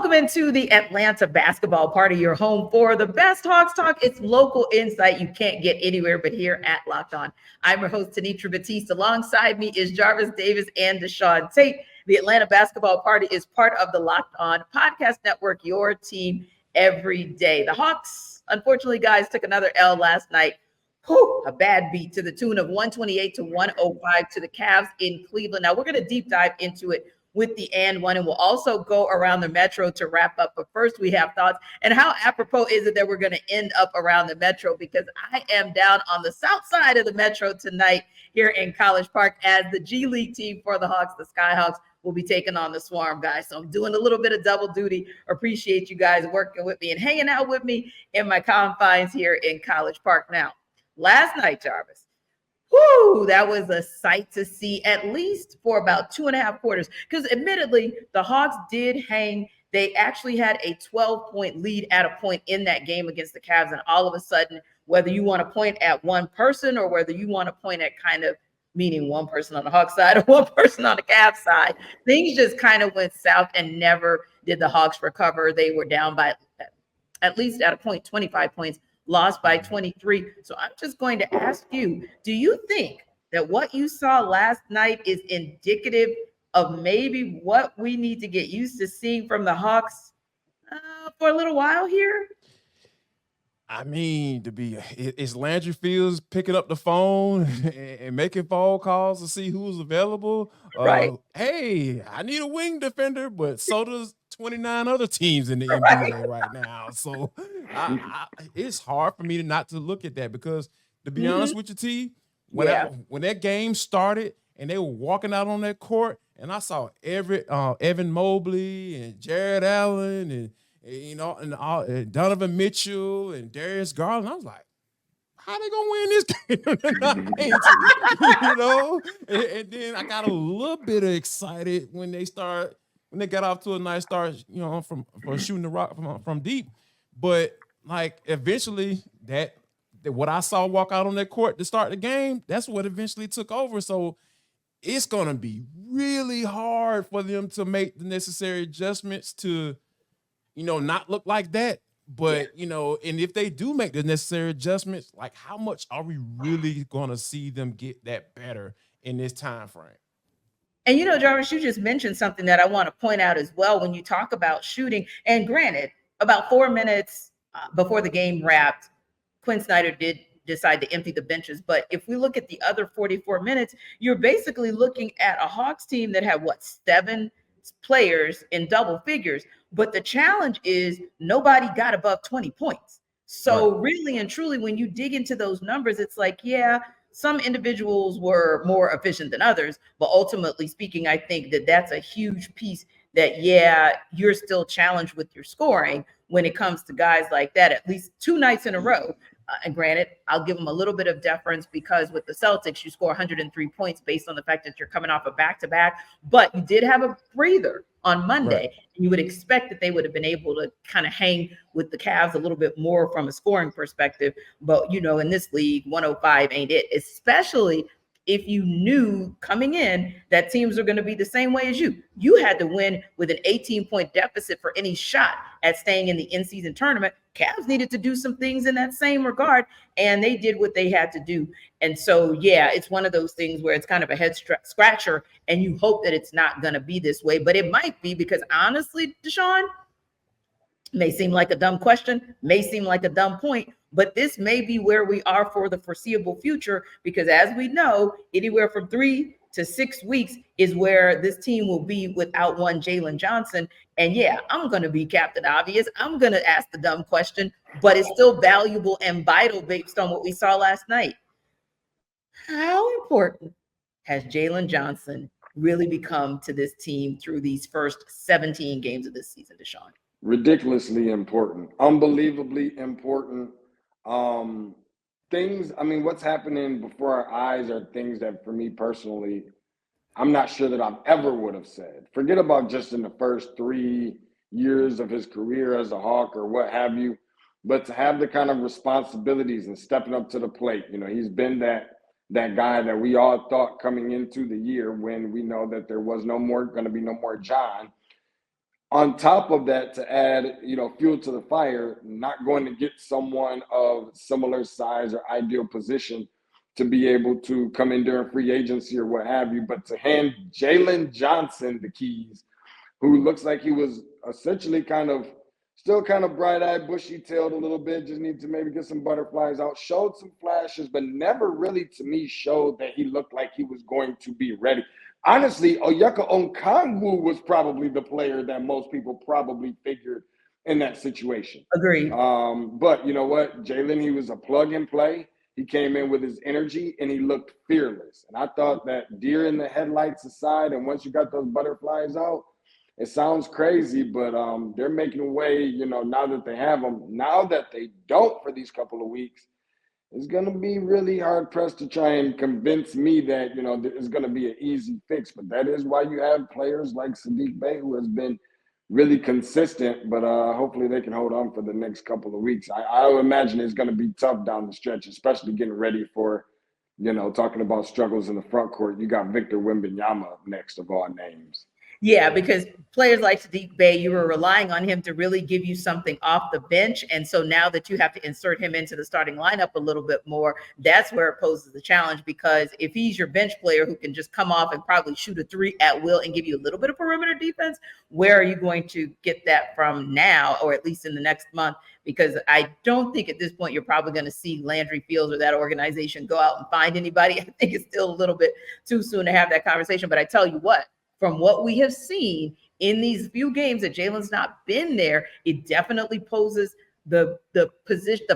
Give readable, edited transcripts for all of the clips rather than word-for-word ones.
Welcome into the Atlanta basketball party, your home for the best Hawks talk. It's local insight you can't get anywhere but here at Locked On. I'm your host, Tenitra Batiste. Alongside me is Jarvis Davis and Deshaun Tate. The Atlanta basketball party is part of the Locked On podcast network, your team every day. The Hawks, unfortunately, guys, took another L last night. A bad beat to the tune of 128 to 105 to the Cavs in Cleveland. Now, we're going to deep dive into it with the and one, and we'll also go around the Metro to wrap up. But first, we have thoughts. And how apropos is it that we're going to end up around the Metro? Because I am down on the south side of the Metro tonight here in College Park as the G League team for the Hawks, the Skyhawks, will be taking on the Swarm, guys. So I'm doing a little bit of double duty. Appreciate you guys working with me and hanging out with me in my confines here in College Park. Now, last night, Jarvis, that was a sight to see, at least for about 2.5 quarters. Because admittedly, the Hawks did hang. They actually had a 12-point lead at a point in that game against the Cavs. And all of a sudden, whether you want to point at one person or whether you want to point at kind of meaning one person on the Hawks side or one person on the Cavs side, things just kind of went south and never did the Hawks recover. They were down by at least at a point, 25 points. Lost by 23. So I'm just going to ask you, do you think that what you saw last night is indicative of maybe what we need to get used to seeing from the Hawks for a little while here? I mean, is Landry Fields picking up the phone and making phone calls to see who's available? Right. Hey, I need a wing defender, but so does 29 other teams in the NBA right now. So it's hard for me not to look at that because, to be honest with you, T, when that game started and they were walking out on that court, and I saw Evan Mobley and Jared Allen and and Donovan Mitchell and Darius Garland, I was like, how they gonna win this game? And then I got a little bit excited when they got off to a nice start, from shooting the rock from deep. But like eventually that what I saw walk out on that court to start the game, that's what eventually took over. So it's gonna be really hard for them to make the necessary adjustments to not look like that. But, and if they do make the necessary adjustments, like how much are we really going to see them get that better in this time frame? And, Jarvis, you just mentioned something that I want to point out as well when you talk about shooting. And granted, about 4 minutes before the game wrapped, Quin Snyder did decide to empty the benches. But if we look at the other 44 minutes, you're basically looking at a Hawks team that had 7 players in double figures. But the challenge is nobody got above 20 points. So really and truly, when you dig into those numbers, it's like, some individuals were more efficient than others. But ultimately speaking, I think that that's a huge piece that, you're still challenged with your scoring when it comes to guys like that, at least 2 nights in a row. And granted, I'll give them a little bit of deference because with the Celtics, you score 103 points based on the fact that you're coming off a back-to-back. But you did have a breather on Monday. And you would expect that they would have been able to kind of hang with the Cavs a little bit more from a scoring perspective. But, in this league, 105 ain't it, especially if you knew coming in that teams are going to be the same way as you. You had to win with an 18-point deficit for any shot at staying in the in-season tournament. Cavs needed to do some things in that same regard, and they did what they had to do. And so, it's one of those things where it's kind of a head scratcher, and you hope that it's not going to be this way. But it might be because, honestly, Deshaun, may seem like a dumb question, may seem like a dumb point, but this may be where we are for the foreseeable future because, as we know, anywhere from 3 to 6 weeks is where this team will be without one Jalen Johnson. And I'm going to be Captain Obvious. I'm going to ask the dumb question, but it's still valuable and vital based on what we saw last night. How important has Jaylen Johnson really become to this team through these first 17 games of this season, Deshaun? Ridiculously important, unbelievably important. What's happening before our eyes are things that, for me personally, I'm not sure that I've ever would have said. Forget about just in the first 3 years of his career as a Hawk or what have you, but to have the kind of responsibilities and stepping up to the plate. He's been that guy that we all thought coming into the year when we know that there was going to be no more John. on top of that, to add, fuel to the fire, not going to get someone of similar size or ideal position to be able to come in during free agency or what have you, but to hand Jaylen Johnson the keys, who looks like he was essentially still kind of bright-eyed, bushy-tailed a little bit, just need to maybe get some butterflies out, showed some flashes, but never really, to me, showed that he looked like he was going to be ready. Honestly, Onyeka Okongwu was probably the player that most people probably figured in that situation. Agreed. But you know what? Jaylen, he was a plug and play. He came in with his energy, and he looked fearless. And I thought that deer in the headlights aside, and once you got those butterflies out, it sounds crazy, but they're making a way, now that they have them. Now that they don't for these couple of weeks, it's going to be really hard-pressed to try and convince me that, it's going to be an easy fix. But that is why you have players like Sadique Bay, who has been really consistent, but hopefully they can hold on for the next couple of weeks. I would imagine it's going to be tough down the stretch, especially getting ready for, talking about struggles in the front court. You got Victor Wembanyama next of all names. Yeah, because players like Sadique Bay, you were relying on him to really give you something off the bench. And so now that you have to insert him into the starting lineup a little bit more, that's where it poses the challenge. Because if he's your bench player who can just come off and probably shoot a three at will and give you a little bit of perimeter defense, where are you going to get that from now, or at least in the next month? Because I don't think at this point you're probably going to see Landry Fields or that organization go out and find anybody. I think it's still a little bit too soon to have that conversation. But I tell you what, from what we have seen in these few games that Jalen's not been there, it definitely poses the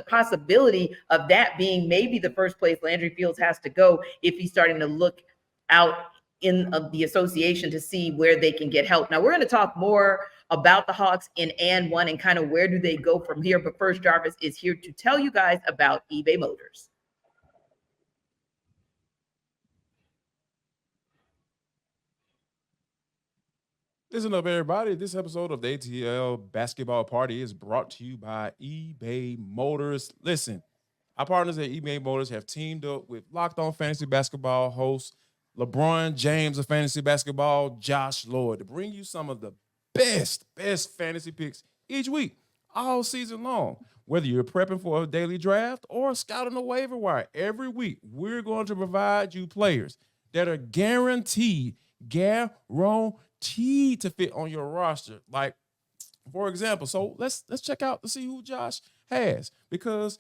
possibility of that being maybe the first place Landry Fields has to go if he's starting to look out in the association to see where they can get help. Now, we're going to talk more about the Hawks in and one and kind of where do they go from here. But first, Jarvis is here to tell you guys about eBay Motors. Listen up, everybody. This episode of the ATL Basketball Party is brought to you by eBay Motors. Listen, our partners at eBay Motors have teamed up with Locked On Fantasy Basketball host LeBron James of Fantasy Basketball, Josh Lloyd, to bring you some of the best fantasy picks each week, all season long. Whether you're prepping for a daily draft or scouting the waiver wire, every week we're going to provide you players that are guaranteed to fit on your roster. Like, for example, so let's check out to see who Josh has, because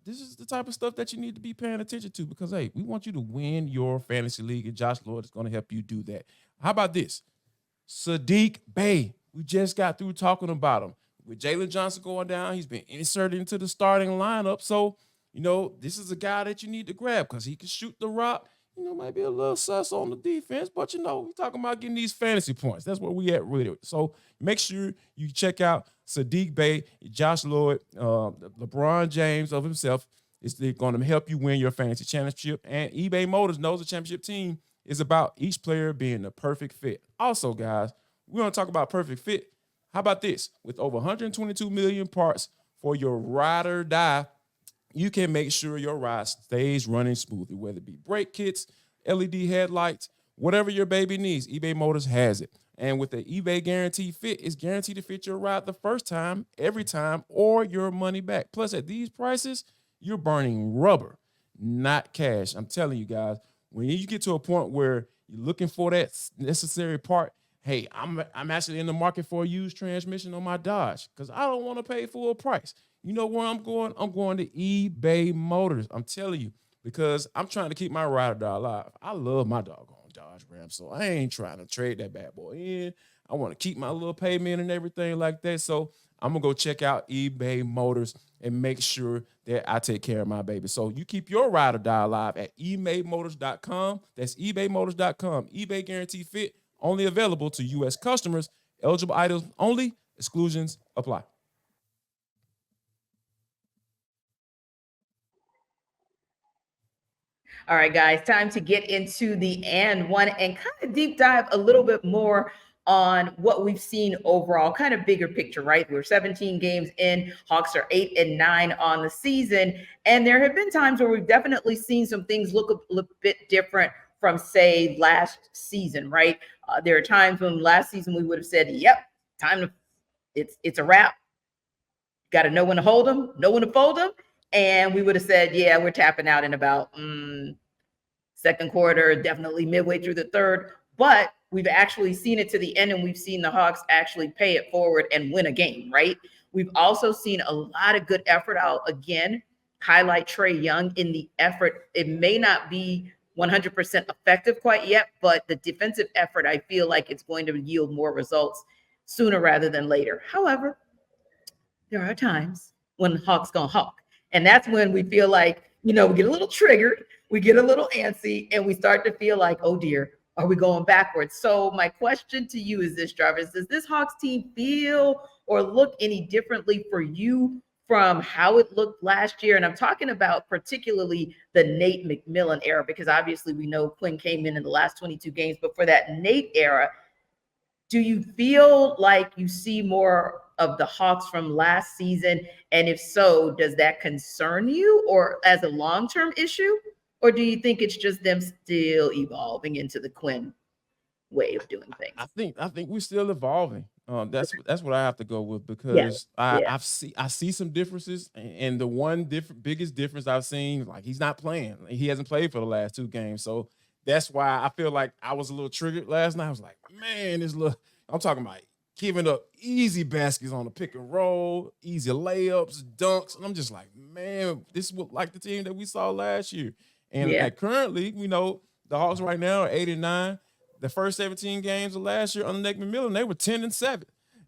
this is the type of stuff that you need to be paying attention to, because hey, we want you to win your fantasy league, and Josh Lloyd is going to help you do that. How about this? Sadique Bay. We just got through talking about him. With Jalen Johnson going down, he's been inserted into the starting lineup. So, this is a guy that you need to grab because he can shoot the rock. Might be a little sus on the defense, but we're talking about getting these fantasy points. That's where we at with it. So make sure you check out Sadique Bay, Josh Lloyd, LeBron James of himself. It's going to help you win your fantasy championship. And eBay Motors knows the championship team is about each player being the perfect fit. Also, guys, we're going to talk about perfect fit. How about this? With over 122 million parts for your ride or die, you can make sure your ride stays running smoothly, whether it be brake kits, LED headlights, whatever your baby needs, eBay Motors has it. And with the eBay Guarantee Fit, it's guaranteed to fit your ride the first time, every time, or your money back. Plus, at these prices, you're burning rubber, not cash. I'm telling you guys, when you get to a point where you're looking for that necessary part, hey, I'm actually in the market for a used transmission on my Dodge because I don't want to pay full price. You know where I'm going? I'm going to eBay Motors. I'm telling you, because I'm trying to keep my ride or die alive. I love my doggone Dodge Ram, so I ain't trying to trade that bad boy in. I want to keep my little payment and everything like that. So I'm going to go check out eBay Motors and make sure that I take care of my baby. So you keep your ride or die alive at ebaymotors.com. That's ebaymotors.com. eBay Guarantee Fit, only available to U.S. customers. Eligible items only. Exclusions apply. All right, guys, time to get into the and one and kind of deep dive a little bit more on what we've seen overall, kind of bigger picture, right? We're 17 games in. Hawks are 8-9 on the season. And there have been times where we've definitely seen some things look a little bit different from, say, last season, right? There are times when last season we would have said, yep, it's a wrap. Got to know when to hold them, know when to fold them. And we would have said, yeah, we're tapping out in about second quarter, definitely midway through the third. But we've actually seen it to the end, and we've seen the Hawks actually pay it forward and win a game, right? We've also seen a lot of good effort. I'll again highlight Trae Young in the effort. It may not be 100% effective quite yet, but the defensive effort, I feel like it's going to yield more results sooner rather than later. However, there are times when Hawks gonna hawk. And that's when we feel like, we get a little triggered, we get a little antsy, and we start to feel like, oh dear, are we going backwards? So my question to you is this, Jarvis: does this Hawks team feel or look any differently for you from how it looked last year? And I'm talking about particularly the Nate McMillan era, because obviously we know Quin came in the last 22 games, but for that Nate era, do you feel like you see more of the Hawks from last season? And if so, does that concern you or as a long-term issue? Or do you think it's just them still evolving into the Quin way of doing things? I think we're still evolving. That's what I have to go with, because I see some differences, and the one biggest difference I've seen, like, he's not playing. He hasn't played for the last 2 games, so that's why I feel like I was a little triggered last night. I was like, man, I'm talking about giving up easy baskets on the pick and roll, easy layups, dunks, and I'm just like, man, this is like the team that we saw last year. And currently, the Hawks right now are 8-9. The first 17 games of last year under Nate McMillan, they were 10-7.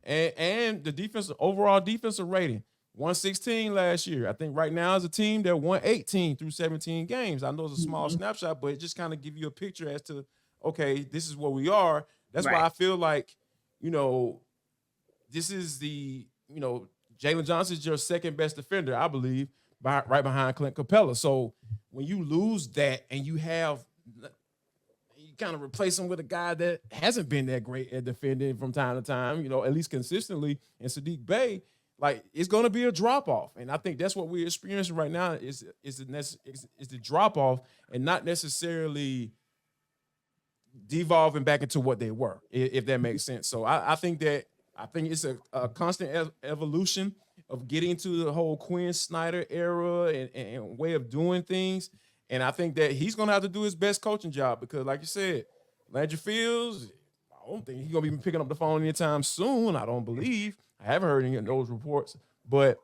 And the overall defensive rating, 116 last year. I think right now as a team, they're 118 through 17 games. I know it's a small snapshot, but it just kind of give you a picture as to, okay, this is where we are. That's why I feel like, this is Jalen Johnson is your second best defender, I believe, right behind Clint Capella. So when you lose that and you kind of replace him with a guy that hasn't been that great at defending from time to time, at least consistently, in Sadique Bay, like, it's going to be a drop off. And I think that's what we're experiencing right now is the drop off, and not necessarily devolving back into what they were, if that makes sense. So I think it's a constant evolution of getting to the whole Quin Snyder era and way of doing things. And I think that he's going to have to do his best coaching job, because, like you said, Landry Fields, I don't think he's going to be picking up the phone anytime soon. I don't believe. I haven't heard any of those reports. But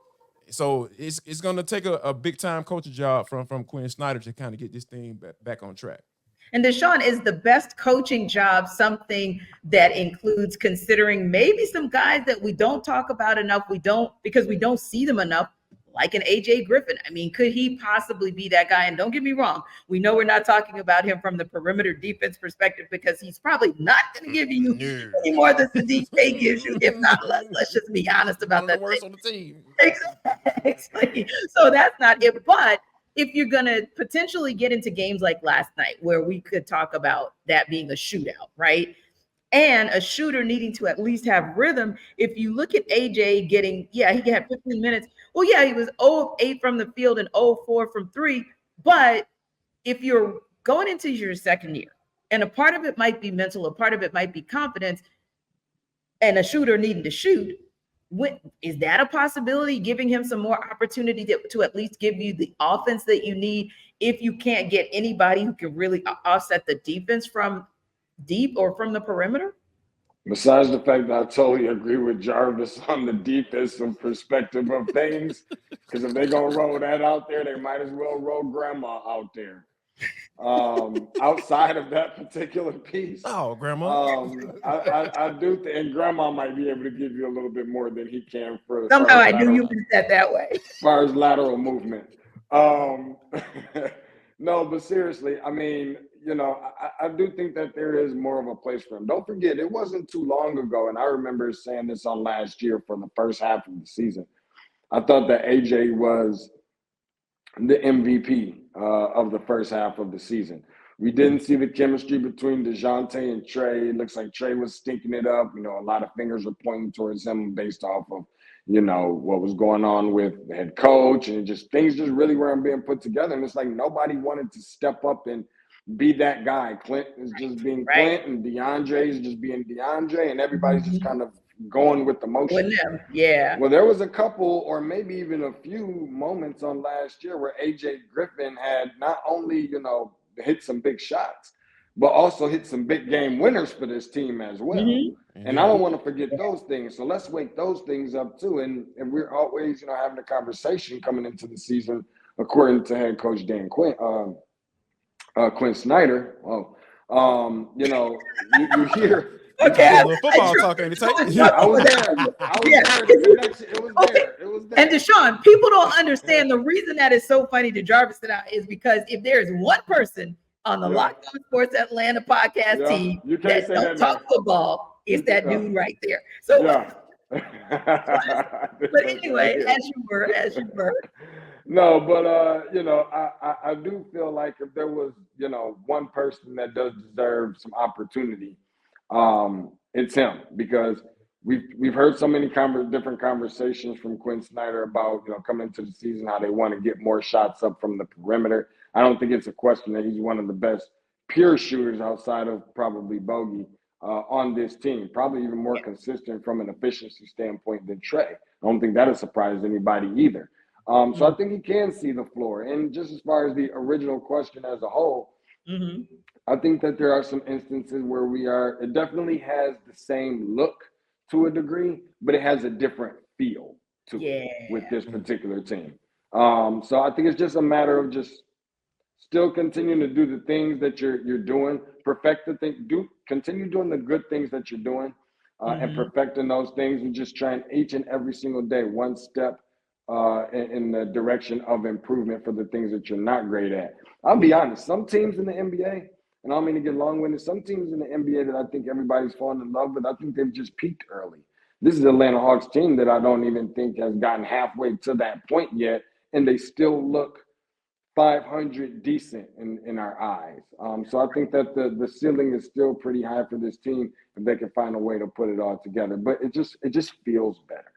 so it's going to take a big-time coaching job from Quin Snyder to kind of get this thing back on track. And Deshaun, is the best coaching job something that includes considering maybe some guys that we don't talk about enough, because we don't see them enough, like an AJ Griffin? I mean, could he possibly be that guy? And don't get me wrong, we know we're not talking about him from the perimeter defense perspective, because he's probably not going to give you any more than Sadique Bay gives you, if not less. Let's just be honest about that. Worst on the team. Exactly. So that's not it. But if you're going to potentially get into games like last night, where we could talk about that being a shootout, right? And a shooter needing to at least have rhythm. If you look at AJ he had 15 minutes. Well, yeah, he was 0 of 8 from the field and 0 of 4 from 3. But if you're going into your second year, and a part of it might be mental, a part of it might be confidence, and a shooter needing to shoot, is that a possibility, giving him some more opportunity to at least give you the offense that you need, if you can't get anybody who can really offset the defense from deep or from the perimeter? Besides the fact that I totally agree with Jarvis on the defensive perspective of things, because if they're going to roll that out there, they might as well roll grandma out there. Outside of that particular piece. Oh, grandma. I do think, and grandma might be able to give you a little bit more than he can for somehow I knew you would said that way. As far as lateral movement. No, but seriously, I mean, I do think that there is more of a place for him. Don't forget, it wasn't too long ago, and I remember saying this on last year for the first half of the season. I thought that AJ was the MVP of the first half of the season. We didn't see the chemistry between DeJounte and Trae. It looks like Trae was stinking it up. A lot of fingers were pointing towards him based off of, what was going on with the head coach, and things just really weren't being put together. And it's like nobody wanted to step up and be that guy. Clint is just being Clint, and DeAndre is just being DeAndre, and everybody's just kind of going with the motion. With them, yeah. Well, there was a couple or maybe even a few moments on last year where AJ Griffin had not only, hit some big shots, but also hit some big game winners for this team as well. Mm-hmm. And I don't want to forget those things. So let's wake those things up too. And we're always, having a conversation coming into the season, according to head coach Quin Snyder. You hear. Okay. Football talk, ain't it? I was there. It was there. And Deshaun, people don't understand the reason that is so funny to Jarvis and I is because if there is one person on the Locked On Sports Atlanta podcast team that don't talk football, it's that dude right there. So, but anyway, as you were. No, but I do feel like if there was one person that does deserve some opportunity, it's him, because we've heard so many different conversations from Quin Snyder about coming into the season how they want to get more shots up from the perimeter. I don't think it's a question that he's one of the best pure shooters outside of probably Bogey on this team. Probably even more consistent from an efficiency standpoint than Trae. I don't think that'll surprise anybody either. So I think he can see the floor. And just as far as the original question as a whole, I think that there are some instances where it definitely has the same look to a degree, but it has a different feel to it with this particular team. So I think it's just a matter of just still continuing to do the things that you're doing, perfect the thing, continue doing the good things that you're doing, and perfecting those things, and just trying each and every single day, one step in the direction of improvement for the things that you're not great at. I'll be honest, some teams in the NBA, and I don't mean to get long-winded, some teams in the NBA that I think everybody's falling in love with, I think they've just peaked early. This is the Atlanta Hawks team that I don't even think has gotten halfway to that point yet, and they still look 500 decent in our eyes. So I think that the ceiling is still pretty high for this team if they can find a way to put it all together. But it just feels better.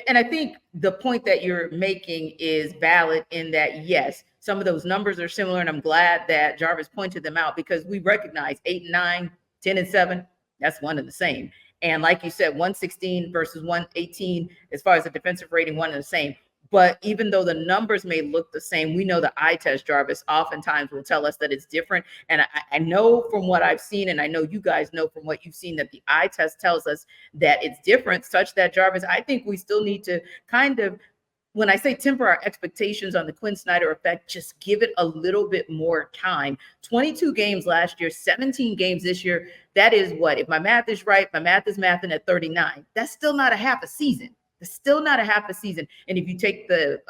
And I think the point that you're making is valid in that, yes, some of those numbers are similar. And I'm glad that Jarvis pointed them out, because we recognize 8-9, 10-7, that's one and the same. And like you said, 116 versus 118, as far as the defensive rating, one and the same. But even though the numbers may look the same, we know the eye test, Jarvis, oftentimes will tell us that it's different. And I know from what I've seen, and I know you guys know from what you've seen, that the eye test tells us that it's different, such that, Jarvis, I think we still need to kind of, when I say temper our expectations on the Quin Snyder effect, just give it a little bit more time. 22 games last year, 17 games this year. That is what, if my math is right, my math is mathing at 39. That's still not a half a season. It's still not a half a season. And if you take the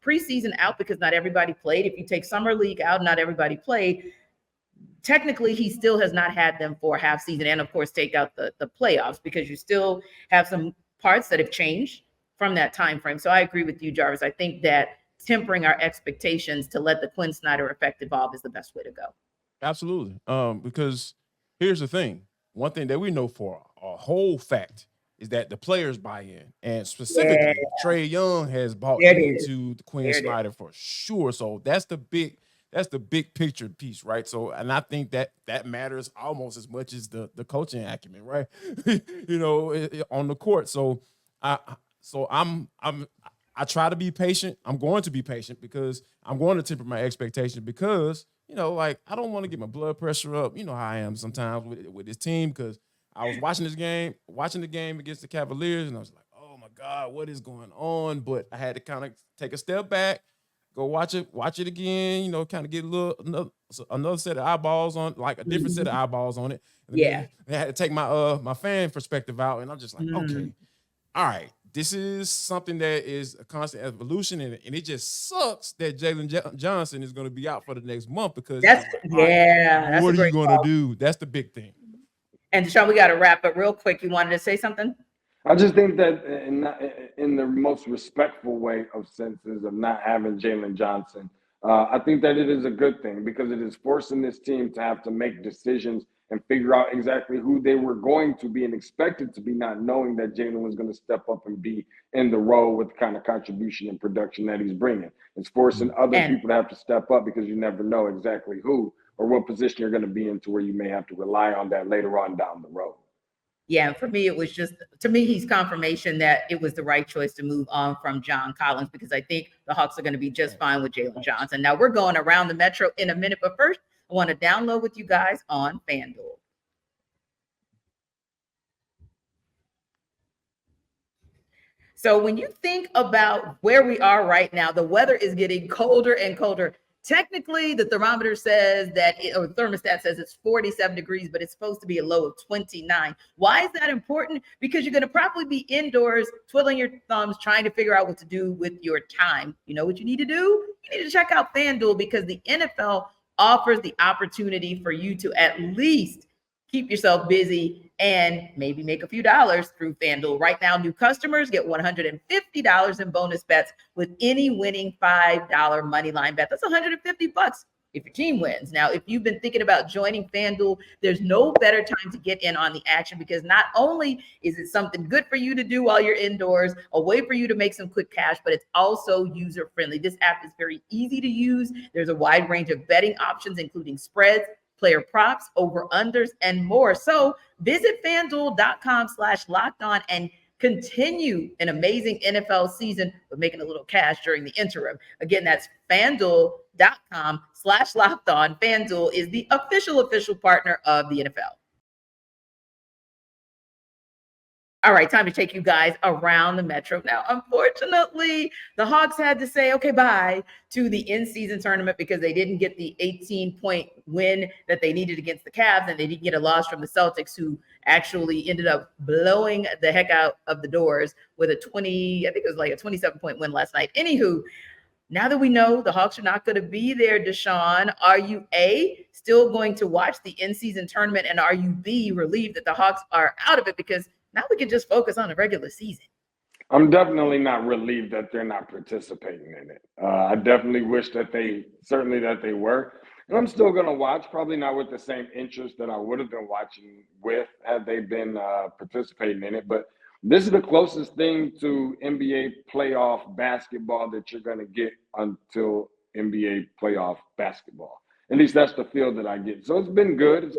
preseason out, because not everybody played, if you take summer league out, not everybody played, technically he still has not had them for a half season. And of course, take out the playoffs, because you still have some parts that have changed from that time frame. So I agree with you, Jarvis. I think that tempering our expectations to let the Quin Snyder effect evolve is the best way to go. Absolutely. Because here's the thing. One thing that we know for a whole fact is that the players buy in, and specifically Trae Young has bought into the Quin Snyder for sure. So that's the big picture piece, right? So, and I think that matters almost as much as the coaching acumen, right? On the court. So I try to be patient. I'm going to be patient, because I'm going to temper my expectations, because I don't want to get my blood pressure up. You know how I am sometimes with this team, because I was watching the game against the Cavaliers, and I was like, oh my God, what is going on? But I had to kind of take a step back, go watch it again, kind of get another set of eyeballs on, like a different set of eyeballs on it. And I had to take my fan perspective out, and I'm just like, okay, all right, this is something that is a constant evolution, and it just sucks that Jaylen Johnson is going to be out for the next month, because that's what are you going to do? That's the big thing. And Deshaun, we got to wrap up real quick. You wanted to say something? I just think that in the most respectful way of senses of not having Jalen Johnson, I think that it is a good thing, because it is forcing this team to have to make decisions and figure out exactly who they were going to be and expected to be, not knowing that Jalen was going to step up and be in the role with the kind of contribution and production that he's bringing. It's forcing other people to have to step up, because you never know exactly who or what position you're going to be in, to where you may have to rely on that later on down the road. Yeah, and for me, it was just, to me, he's confirmation that it was the right choice to move on from John Collins, because I think the Hawks are going to be just fine with Jalen Johnson. Now, we're going around the Metro in a minute, but first, I want to download with you guys on FanDuel. So when you think about where we are right now, the weather is getting colder and colder. Technically, the thermometer says that, or the thermostat says it's 47 degrees, but it's supposed to be a low of 29. Why is that important? Because you're going to probably be indoors, twiddling your thumbs, trying to figure out what to do with your time. You know what you need to do? You need to check out FanDuel, because the NFL offers the opportunity for you to at least keep yourself busy and maybe make a few dollars through FanDuel. Right now, new customers get $150 in bonus bets with any winning $5 money line bet. That's $150 if your team wins. Now, if you've been thinking about joining FanDuel, there's no better time to get in on the action, because not only is it something good for you to do while you're indoors, a way for you to make some quick cash, but it's also user-friendly. This app is very easy to use. There's a wide range of betting options, including spreads, player props, over-unders, and more. So visit FanDuel.com/lockedon and continue an amazing NFL season with making a little cash during the interim. Again, that's FanDuel.com/lockedon. FanDuel is the official partner of the NFL. All right, time to take you guys around the Metro. Now, unfortunately, the Hawks had to say, okay, bye to the in-season tournament, because they didn't get the 18-point win that they needed against the Cavs, and they didn't get a loss from the Celtics, who actually ended up blowing the heck out of the doors with a 27-point win last night. Anywho, now that we know the Hawks are not going to be there, Deshaun, are you A, still going to watch the in-season tournament, and are you B, relieved that the Hawks are out of it, because now we can just focus on the regular season? I'm definitely not relieved that they're not participating in it. I definitely wish that they were. And I'm still going to watch, probably not with the same interest that I would have been watching with had they been participating in it. But this is the closest thing to NBA playoff basketball that you're going to get until NBA playoff basketball. At least that's the feel that I get. So it's been good. It's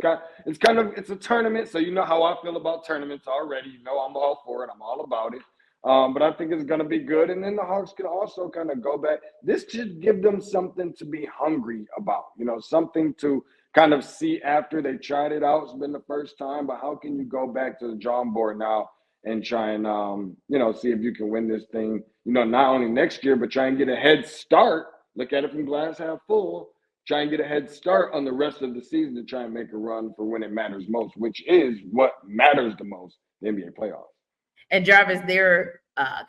a tournament. So you know how I feel about tournaments already. You know I'm all for it. I'm all about it. But I think it's going to be good. And then the Hawks can also kind of go back. This should give them something to be hungry about, something to kind of see after they tried it out. It's been the first time, but how can you go back to the drawing board now and try and, see if you can win this thing, not only next year, but try and get a head start. Look at it from glass half full. Try and get a head start on the rest of the season to try and make a run for when it matters most, which is what matters the most, the NBA playoffs. And Jarvis, their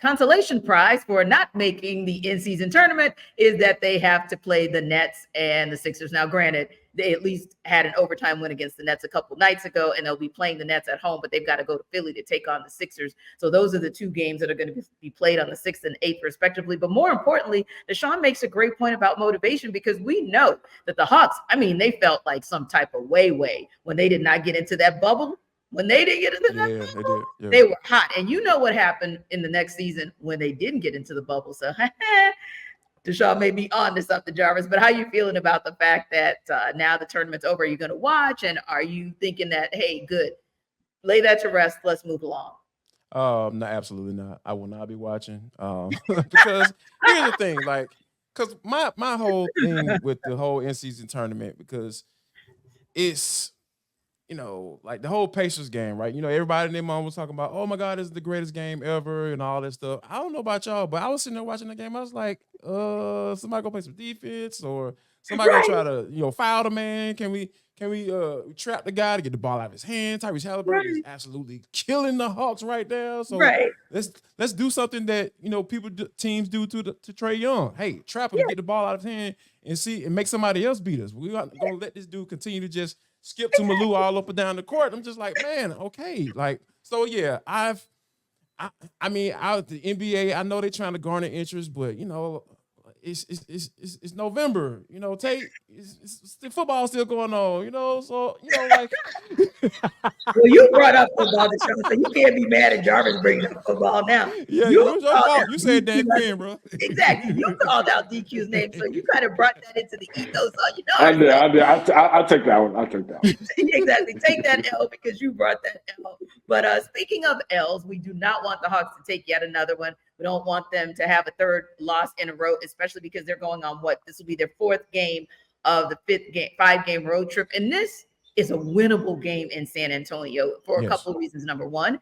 consolation prize for not making the in-season tournament is that they have to play the Nets and the Sixers. Now, granted, they at least had an overtime win against the Nets a couple nights ago, and they'll be playing the Nets at home, but they've got to go to Philly to take on the Sixers. So those are the two games that are going to be played on the 6th and 8th, respectively. But more importantly, Deshaun makes a great point about motivation, because we know that the Hawks, they felt like some type of way when they did not get into that bubble. When they didn't get into that bubble, they were hot. And you know what happened in the next season when they didn't get into the bubble. So Deshaun may be on to something, Jarvis. But how are you feeling about the fact that now the tournament's over? Are you going to watch? And are you thinking that, hey, good, lay that to rest, let's move along? No, absolutely not. I will not be watching. Because here's the thing, because my whole thing with the whole in-season tournament, because it's, the whole Pacers game, right? Everybody in their mom was talking about, oh my God, this is the greatest game ever and all that stuff. I don't know about y'all, but I was sitting there watching the game. I was like, somebody go play some defense, or somebody go try to, foul the man. Can we trap the guy to get the ball out of his hand? Tyrese Halliburton is absolutely killing the Hawks right now. So let's do something that, teams do to Trae Young. Hey, trap him, get the ball out of his hand and make somebody else beat us. We're not going to let this dude continue to just skip to Malou all up and down the court. I'm just like, man, okay. So yeah, the NBA, I know they're trying to garner interest, but it's November, you know, Tate, it's the football still going on, you know, so, you know, like. Well, you brought up football, Deshaun, so you can't be mad at Jarvis bringing up football now. Yeah, You it was your called fault. out You said Dan DQ. Quinn, bro. Exactly. You called out DQ's name, so you kind of brought that into the ethos. So, you know, I did. I'll take that one. Exactly. Take that L because you brought that L. But speaking of L's, we do not want the Hawks to take yet another one. We don't want them to have a third loss in a row, especially because they're going on this will be their fourth game of the 5-game road trip. And this is a winnable game in San Antonio for a couple of reasons. Number one,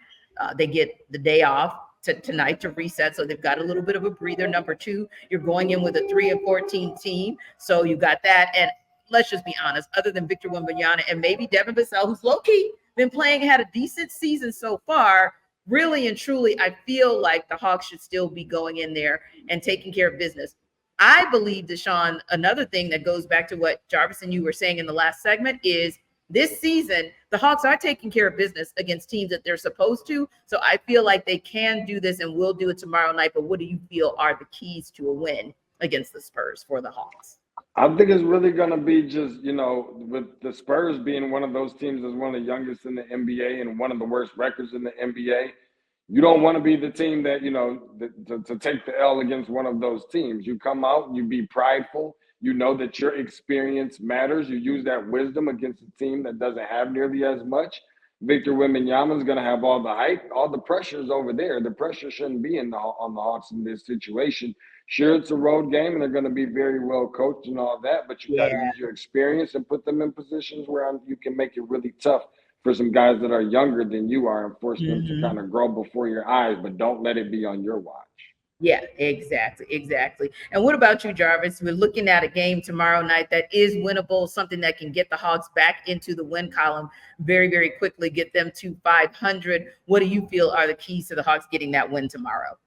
they get the day off tonight to reset, so they've got a little bit of a breather. Number two, you're going in with a 3-14 team, so you got that. And let's just be honest, other than Victor Wembanyama and maybe Devin Vassell, who's low-key been playing, had a decent season so far, really and truly, I feel like the Hawks should still be going in there and taking care of business. I believe, Deshaun, another thing that goes back to what Jarvis and you were saying in the last segment is this season, the Hawks are taking care of business against teams that they're supposed to. So I feel like they can do this and will do it tomorrow night. But what do you feel are the keys to a win against the Spurs for the Hawks? I think it's really going to be just, you know, with the Spurs being one of those teams that's one of the youngest in the NBA and one of the worst records in the NBA, you don't want to be the team that, you know, to take the L against one of those teams. You come out, you be prideful. You know that your experience matters. You use that wisdom against a team that doesn't have nearly as much. Victor Wembanyama is going to have all the hype. All the pressure's over there. The pressure shouldn't be on the Hawks in this situation. Sure, it's a road game, and they're going to be very well coached and all that, but you got to use your experience and put them in positions where you can make it really tough for some guys that are younger than you are and force them to kind of grow before your eyes, but don't let it be on your watch. Yeah, exactly. And what about you, Jarvis? We're looking at a game tomorrow night that is winnable, something that can get the Hawks back into the win column very, very quickly, get them to 500. What do you feel are the keys to the Hawks getting that win tomorrow?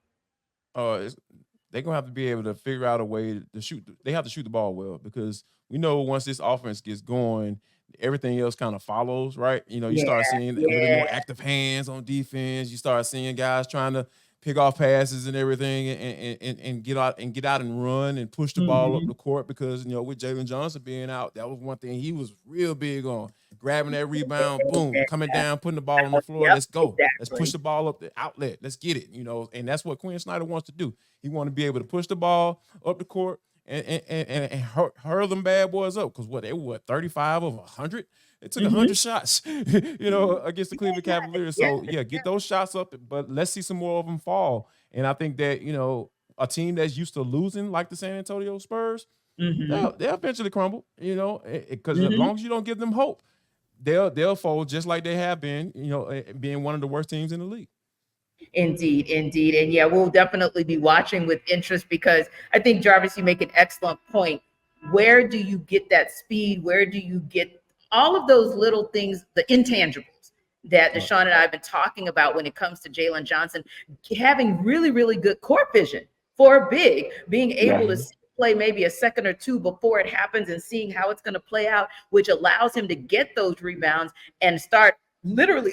They're going to have to be able to figure out a way to shoot. They have to shoot the ball well, because we know once this offense gets going, everything else kind of follows, right? You know, you start seeing a little more active hands on defense. You start seeing guys trying to pick off passes and everything and get out and run and push the ball up the court, because, you know, with Jalen Johnson being out, that was one thing he was real big on. Grabbing that rebound, boom, coming down, putting the ball on the floor. Let's go. Let's push the ball up the outlet. Let's get it, you know, and that's what Quin Snyder wants to do. He wants to be able to push the ball up the court and hurl them bad boys up, because they were 35 of 100. It took 100 shots, you know, against the Cleveland Cavaliers. So, get those shots up, but let's see some more of them fall. And I think that, you know, a team that's used to losing like the San Antonio Spurs, they'll eventually crumble, you know, because as long as you don't give them hope, they'll fold just like they have been, you know, being one of the worst teams in the league. Indeed. And yeah, we'll definitely be watching with interest, because I think, Jarvis, you make an excellent point. Where do you get that speed? Where do you get all of those little things, the intangibles that Deshaun and I have been talking about when it comes to Jaylen Johnson, having really, really good court vision for a big, being able to play maybe a second or two before it happens and seeing how it's going to play out, which allows him to get those rebounds and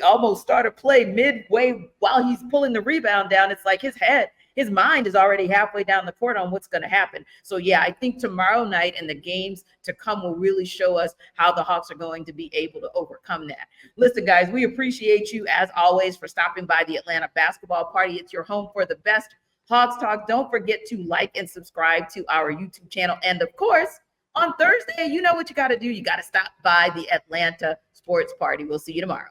almost start a play midway while he's pulling the rebound down. It's like his mind is already halfway down the court on what's going to happen. So, yeah, I think tomorrow night and the games to come will really show us how the Hawks are going to be able to overcome that. Listen, guys, we appreciate you, as always, for stopping by the Atlanta Basketball Party. It's your home for the best Hawks talk. Don't forget to like and subscribe to our YouTube channel. And, of course, on Thursday, you know what you got to do. You got to stop by the Atlanta Sports Party. We'll see you tomorrow.